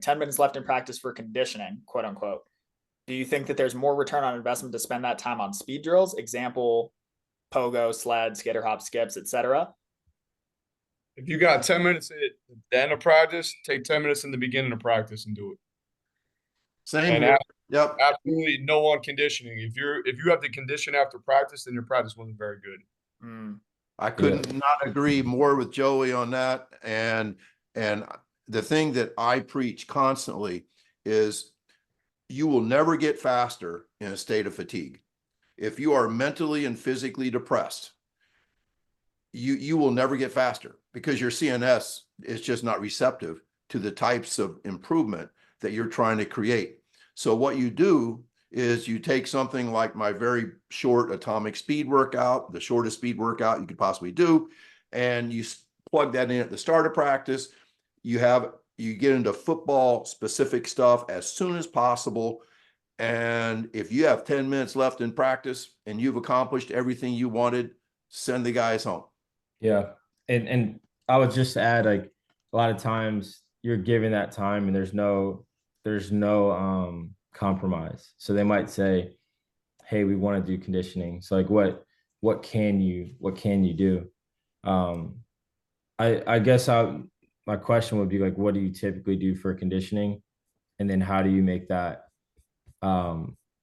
10 minutes left in practice for conditioning, quote unquote. Do you think that there's more return on investment to spend that time on speed drills? Example, pogo, sled, skitter hop, skips, etc. If you got 10 minutes at the end of practice, take 10 minutes in the beginning of practice and do it. Same And here. Yep. absolutely no on conditioning. If you have to condition after practice, then your practice wasn't very good. I couldn't not agree more with Joey on that. And the thing that I preach constantly is you will never get faster in a state of fatigue. If you are mentally and physically depressed, you will never get faster because your CNS is just not receptive to the types of improvement that you're trying to create. So what you do is you take something like my very short atomic speed workout, the shortest speed workout you could possibly do, and you plug that in at the start of practice. You get into football specific stuff as soon as possible. And if you have 10 minutes left in practice and you've accomplished everything you wanted, send the guys home. Yeah. And I would just add, like, a lot of times you're given that time and there's no compromise. So they might say, hey, we want to do conditioning. So like what can you do? I guess my question would be like, what do you typically do for conditioning? And then how do you make that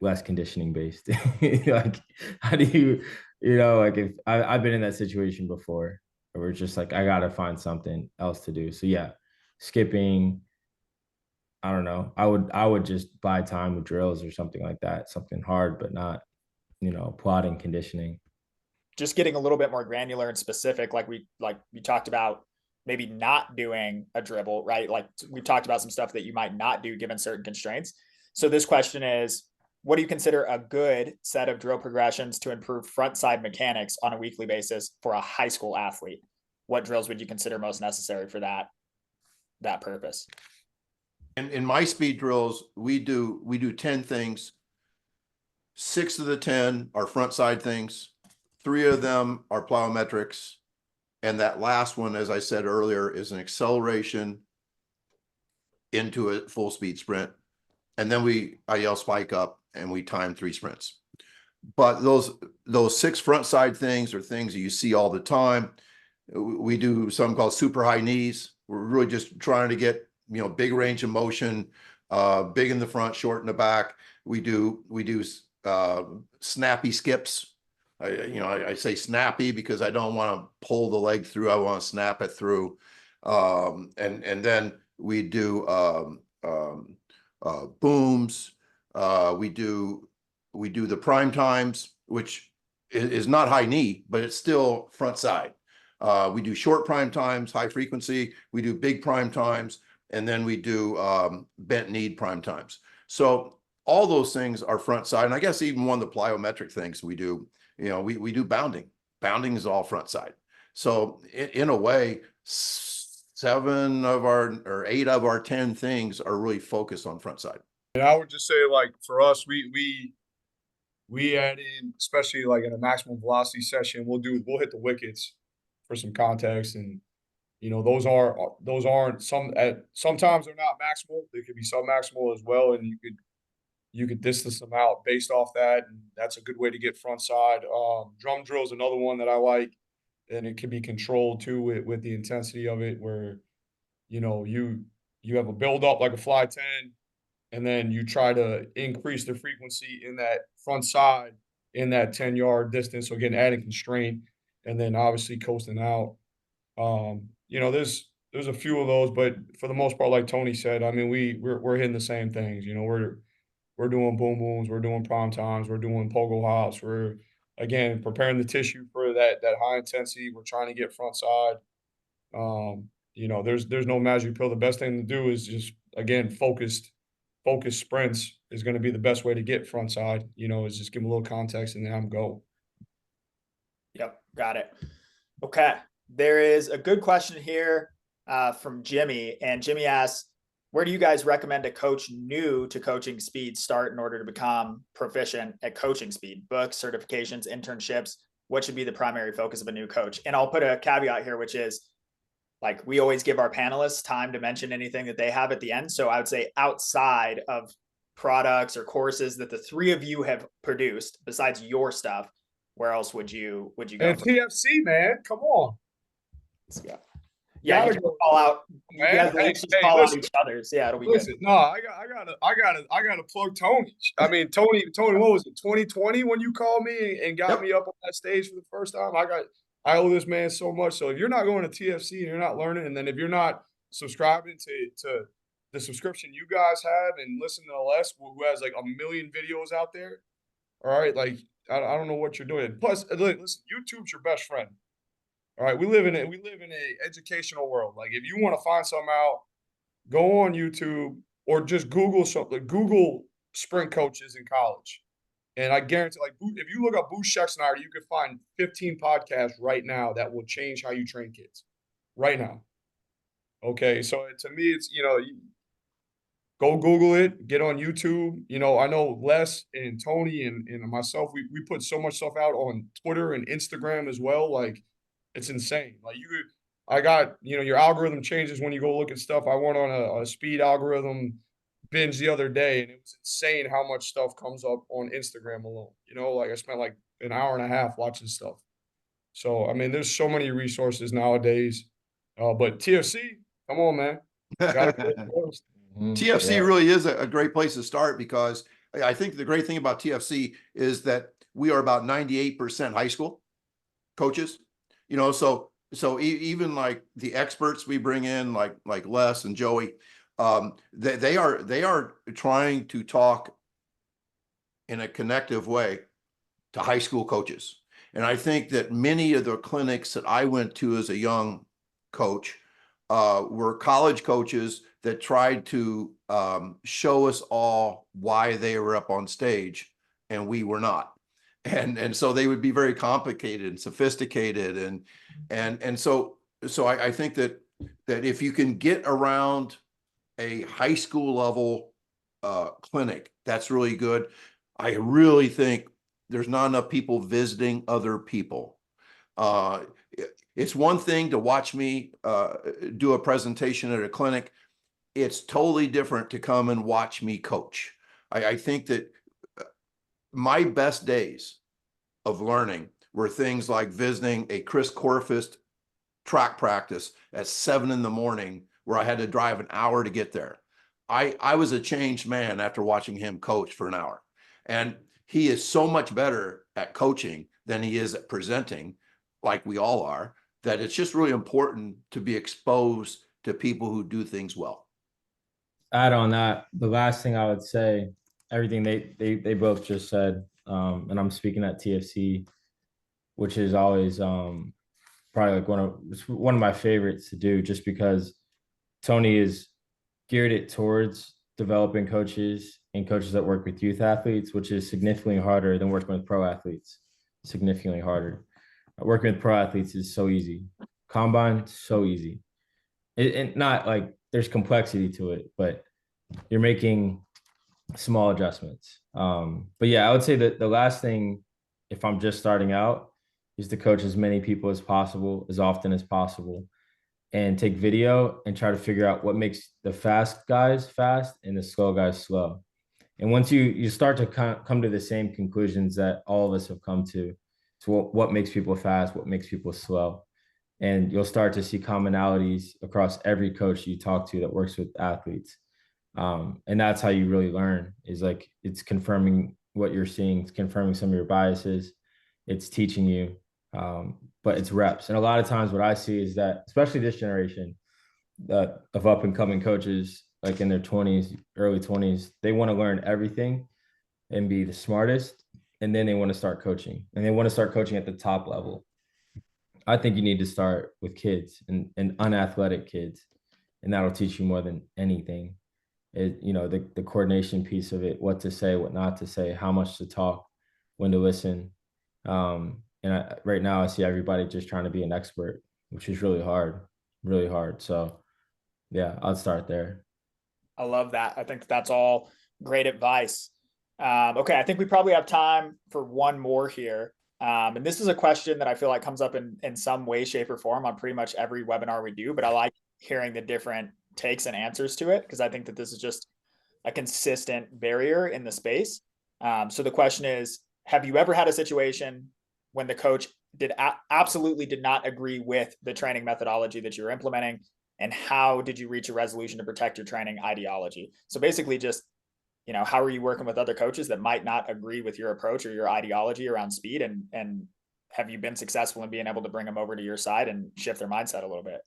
less conditioning based? Like, how do you, like, if I've been in that situation before where it's just like, I got to find something else to do. So yeah, skipping, I don't know. I would just buy time with drills or something like that, something hard, but not, plotting conditioning. Just getting a little bit more granular and specific, like we talked about maybe not doing a dribble, right? Like we've talked about some stuff that you might not do given certain constraints. So this question is, what do you consider a good set of drill progressions to improve front side mechanics on a weekly basis for a high school athlete? What drills would you consider most necessary for that purpose? In my speed drills, we do 10 things. 6 of the 10 are front side things. 3 of them are plyometrics. And that last one, as I said earlier, is an acceleration into a full speed sprint. And then I yell spike up and we time 3 sprints. But those 6 front side things are things that you see all the time. We do something called super high knees. We're really just trying to get, big range of motion, big in the front, short in the back. We do snappy skips. I say snappy because I don't want to pull the leg through. I want to snap it through. And then we do booms. We do the prime times, which is not high knee, but it's still front side. We do short prime times, high frequency. We do big prime times, and then we do bent knee prime times. So all those things are front side. And I guess even one of the plyometric things we do, we do bounding. Bounding is all front side. So in a way, 8 of our 10 things are really focused on front side. And I would just say, like, for us, we add in, especially like in a maximum velocity session, we'll hit the wickets for some context. And those aren't sometimes they're not maximal. They could be sub-maximal as well, and you could distance them out based off that, and that's a good way to get front side. Drum drill is another one that I like, and it can be controlled too with the intensity of it, where you have a build up like a fly 10, and then you try to increase the frequency in that front side in that 10-yard distance. So again, adding constraint, and then obviously coasting out. There's a few of those, but for the most part, like Tony said, I mean, we're hitting the same things. We're doing boom booms, we're doing prime times, we're doing pogo hops, we're again preparing the tissue for that high intensity. We're trying to get front side. There's no magic pill. The best thing to do is just, again, focused sprints is going to be the best way to get front side. Is just give them a little context and then have them go. Yep, got it. Okay, there is a good question here from Jimmy, and Jimmy asks, where do you guys recommend a coach new to coaching speed start in order to become proficient at coaching speed? Books, certifications, internships? What should be the primary focus of a new coach? And I'll put a caveat here, which is like we always give our panelists time to mention anything that they have at the end. So I would say outside of products or courses that the three of you have produced, besides your stuff, where else would you go? And TFC, man, come on. Yeah. Yeah, you can call out. You guys call out each other's. Yeah, it'll be good. No, I gotta plug Tony. I mean, Tony, what was it, 2020 when you called me and got me up on that stage for the first time? I owe this man so much. So if you're not going to TFC and you're not learning, and then if you're not subscribing to the subscription you guys have and listen to Les, who has like 1 million videos out there, all right, like I don't know what you're doing. Plus, listen, YouTube's your best friend. All right, we live in a educational world. Like if you want to find something out, go on YouTube or just Google something. Google sprint coaches in college, and I guarantee, like if you look up Bruce Schexnayder, you can find 15 podcasts right now that will change how you train kids, right now. Okay, so to me, it's go Google it, get on YouTube. I know Les and Tony and myself, we put so much stuff out on Twitter and Instagram as well. Like it's insane. Like I got, your algorithm changes when you go look at stuff. I went on a speed algorithm binge the other day, and it was insane how much stuff comes up on Instagram alone. Like I spent like an hour and a half watching stuff. So, I mean, there's so many resources nowadays. But TFC, come on, man. TFC really is a great place to start, because I think the great thing about TFC is that we are about 98% high school coaches. So even like the experts we bring in, like Les and Joey, they are trying to talk in a connective way to high school coaches. And I think that many of the clinics that I went to as a young coach were college coaches that tried to show us all why they were up on stage and we were not. And so they would be very complicated and sophisticated. And so I think that if you can get around a high school level clinic, that's really good. I really think there's not enough people visiting other people. It's one thing to watch me do a presentation at a clinic. It's totally different to come and watch me coach. I think that my best days of learning were things like visiting a Chris Corfist track practice at 7 a.m, where I had to drive an hour to get there. I was a changed man after watching him coach for an hour. And he is so much better at coaching than he is at presenting, like we all are, that it's just really important to be exposed to people who do things well. Add on that, the last thing I would say, everything they both just said, and I'm speaking at TFC, which is always probably like one of my favorites to do, just because Tony is geared it towards developing coaches and coaches that work with youth athletes, which is significantly harder than working with pro athletes. Significantly harder. Working with pro athletes is so easy. Combine, so easy. And not like there's complexity to it, but you're making small adjustments. But yeah, I would say that the last thing, if I'm just starting out, is to coach as many people as possible, as often as possible, and take video and try to figure out what makes the fast guys fast and the slow guys slow. And once you start to come to the same conclusions that all of us have come to what makes people fast, what makes people slow. And you'll start to see commonalities across every coach you talk to that works with athletes. And that's how you really learn, is like, it's confirming what you're seeing. It's confirming some of your biases. It's teaching you, but it's reps. And a lot of times what I see is that, especially this generation of up and coming coaches, like in their 20s, early 20s, they want to learn everything and be the smartest. And then they want to start coaching, and they want to start coaching at the top level. I think you need to start with kids and unathletic kids, and that'll teach you more than anything. The coordination piece of it, what to say, what not to say, how much to talk, when to listen. Right now I see everybody just trying to be an expert, which is really hard, really hard. So yeah, I'll start there. I love that. I think that's all great advice. Okay, I think we probably have time for one more here. And this is a question that I feel like comes up in some way, shape, or form on pretty much every webinar we do, but I like hearing the different takes and answers to it because I think that this is just a consistent barrier in the space. So the question is, have you ever had a situation when the coach absolutely did not agree with the training methodology that you're implementing? And how did you reach a resolution to protect your training ideology? So basically just, how are you working with other coaches that might not agree with your approach or your ideology around speed? And have you been successful in being able to bring them over to your side and shift their mindset a little bit?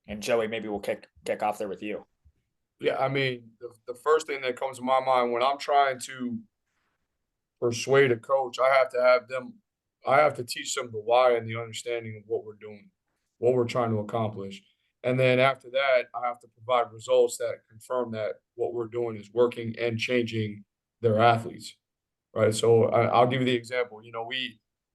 And Joey, maybe we'll kick off there with you. Yeah, I mean, the first thing that comes to my mind when I'm trying to persuade a coach, I have to teach them the why and the understanding of what we're doing, what we're trying to accomplish. And then after that, I have to provide results that confirm that what we're doing is working and changing their athletes, right? So I'll give you the example.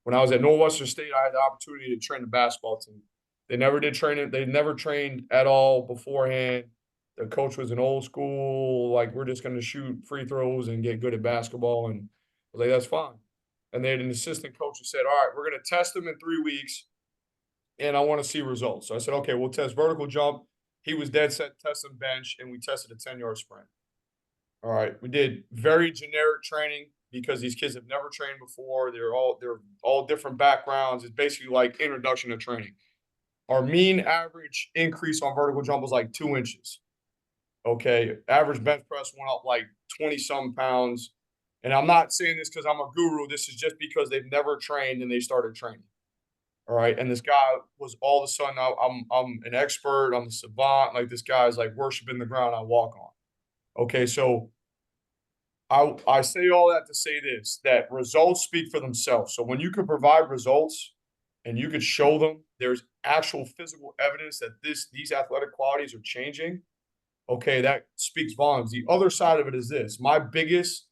When I was at Northwestern State, I had the opportunity to train the basketball team. They never did training. They never trained at all beforehand. The coach was an old school, like, we're just going to shoot free throws and get good at basketball. And I was like, that's fine. And they had an assistant coach who said, all right, we're going to test them in 3 weeks, and I want to see results. So I said, okay, we'll test vertical jump. He was dead set testing bench, and we tested a 10-yard sprint. All right, we did very generic training because these kids have never trained before. They're all different backgrounds. It's basically like introduction to training. Our mean average increase on vertical jump was like 2 inches. Okay, average bench press went up like 20-some pounds. And I'm not saying this because I'm a guru. This is just because they've never trained and they started training. All right, and this guy was all of a sudden, I'm an expert. I'm a savant. Like, this guy's like worshiping the ground I walk on. Okay, so I say all that to say this, that results speak for themselves. So when you can provide results and you could show them there's actual physical evidence that these athletic qualities are changing, okay, that speaks volumes. The other side of it is this. My biggest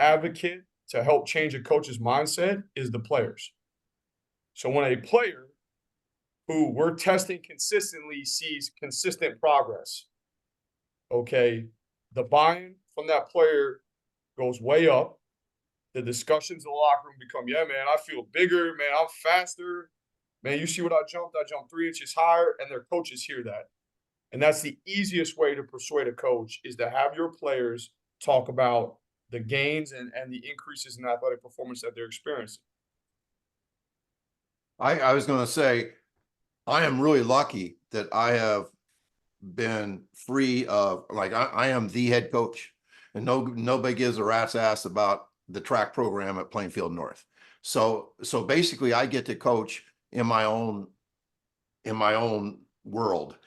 advocate to help change a coach's mindset is the players. So when a player who we're testing consistently sees consistent progress, okay, the buy-in from that player goes way up. The discussions in the locker room become, yeah, man, I feel bigger, man, I'm faster. Man, you see what I jumped? I jumped 3 inches higher, and their coaches hear that. And that's the easiest way to persuade a coach, is to have your players talk about the gains and the increases in athletic performance that they're experiencing. I was going to say, I am really lucky that I have been free of, like, I am the head coach, and nobody gives a rat's ass about the track program at Plainfield North. So basically I get to coach in my own world.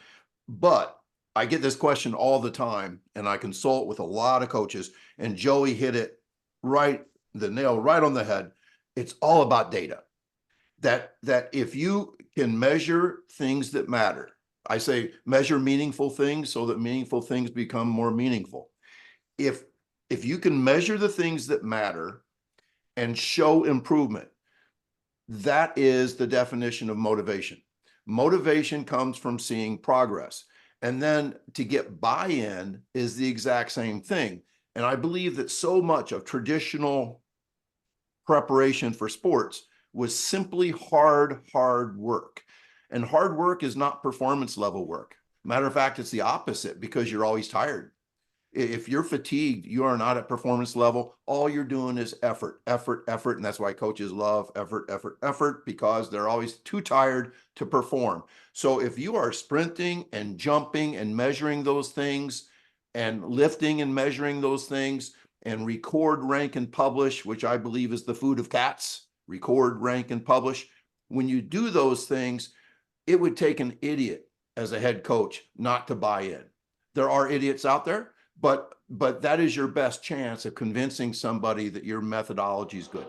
But I get this question all the time, and I consult with a lot of coaches, and Joey hit it the nail right on the head. It's all about data. That if you can measure things that matter, I say measure meaningful things so that meaningful things become more meaningful. If you can measure the things that matter and show improvement, that is the definition of motivation. Motivation comes from seeing progress. And then to get buy-in is the exact same thing. And I believe that so much of traditional preparation for sports was simply hard work. And hard work is not performance level work. Matter of fact, it's the opposite, because you're always tired. If you're fatigued, you are not at performance level. All you're doing is effort. And that's why coaches love effort, because they're always too tired to perform. So if you are sprinting and jumping and measuring those things, and lifting and measuring those things, and record, rank, and publish, which I believe is the food of cats, record, rank, and publish. When you do those things, it would take an idiot as a head coach not to buy in. There are idiots out there, but that is your best chance of convincing somebody that your methodology is good.